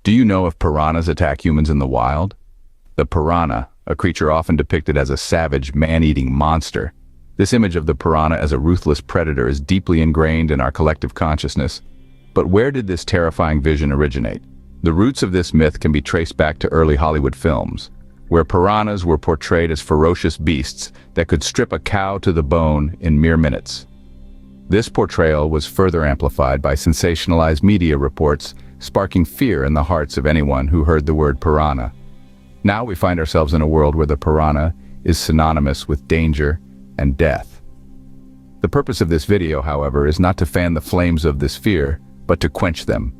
Do you know if piranhas attack humans in the wild? The piranha, a creature often depicted as a savage, man-eating monster. This image of the piranha as a ruthless predator is deeply ingrained in our collective consciousness. But where did this terrifying vision originate? The roots of this myth can be traced back to early Hollywood films, where piranhas were portrayed as ferocious beasts that could strip a cow to the bone in mere minutes. This portrayal was further amplified by sensationalized media reports, sparking fear in the hearts of anyone who heard the word piranha. Now we find ourselves in a world where the piranha is synonymous with danger and death. The purpose of this video, however, is not to fan the flames of this fear, but to quench them.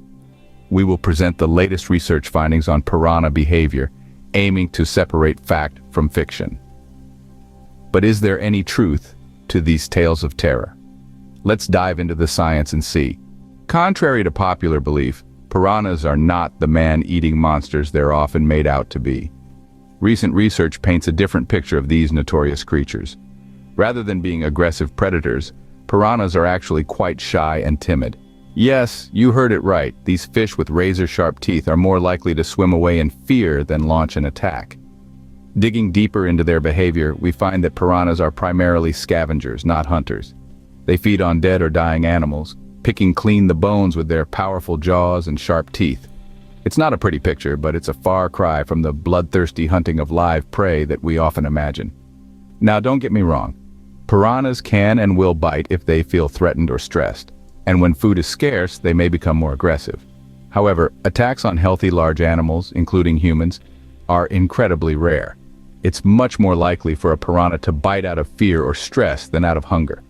We will present the latest research findings on piranha behavior, aiming to separate fact from fiction. But is there any truth to these tales of terror? Let's dive into the science and see. Contrary to popular belief, piranhas are not the man-eating monsters they're often made out to be. Recent research paints a different picture of these notorious creatures. Rather than being aggressive predators, piranhas are actually quite shy and timid. Yes, you heard it right. These fish with razor-sharp teeth are more likely to swim away in fear than launch an attack. Digging deeper into their behavior, we find that piranhas are primarily scavengers, not hunters. They feed on dead or dying animals, picking clean the bones with their powerful jaws and sharp teeth. It's not a pretty picture, but it's a far cry from the bloodthirsty hunting of live prey that we often imagine. Now, don't get me wrong. Piranhas can and will bite if they feel threatened or stressed, and when food is scarce, they may become more aggressive. However, attacks on healthy large animals, including humans, are incredibly rare. It's much more likely for a piranha to bite out of fear or stress than out of hunger.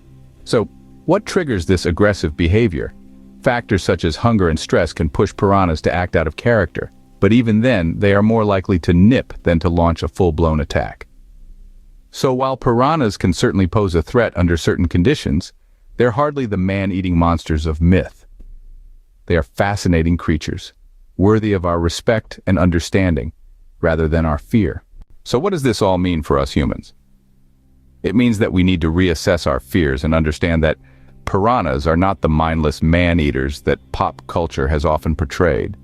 So, what triggers this aggressive behavior? Factors such as hunger and stress can push piranhas to act out of character, but even then, they are more likely to nip than to launch a full-blown attack. So while piranhas can certainly pose a threat under certain conditions, they're hardly the man-eating monsters of myth. They are fascinating creatures, worthy of our respect and understanding, rather than our fear. So what does this all mean for us humans? It means that we need to reassess our fears and understand that piranhas are not the mindless man-eaters that pop culture has often portrayed.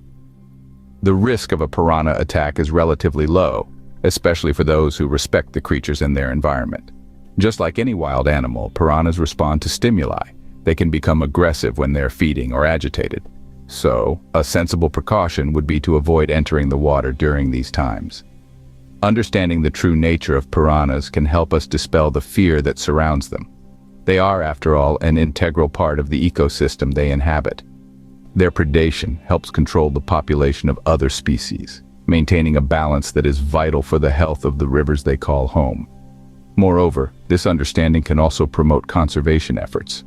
The risk of a piranha attack is relatively low, especially for those who respect the creatures in their environment. Just like any wild animal, piranhas respond to stimuli. They can become aggressive when they're feeding or agitated. So, a sensible precaution would be to avoid entering the water during these times. Understanding the true nature of piranhas can help us dispel the fear that surrounds them. They are, after all, an integral part of the ecosystem they inhabit. Their predation helps control the population of other species, maintaining a balance that is vital for the health of the rivers they call home. Moreover, this understanding can also promote conservation efforts.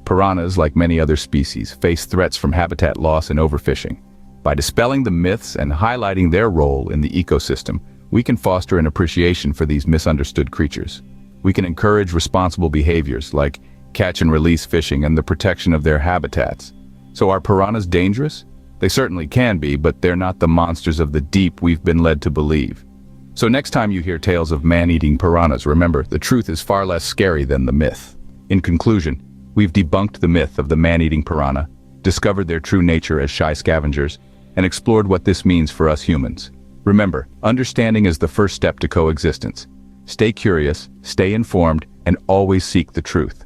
Piranhas, like many other species, face threats from habitat loss and overfishing. By dispelling the myths and highlighting their role in the ecosystem, we can foster an appreciation for these misunderstood creatures. We can encourage responsible behaviors like catch and release fishing and the protection of their habitats. So are piranhas dangerous? They certainly can be, but they're not the monsters of the deep we've been led to believe. So next time you hear tales of man-eating piranhas, remember, the truth is far less scary than the myth. In conclusion, we've debunked the myth of the man-eating piranha, discovered their true nature as shy scavengers, and explored what this means for us humans. Remember, understanding is the first step to coexistence. Stay curious, stay informed, and always seek the truth.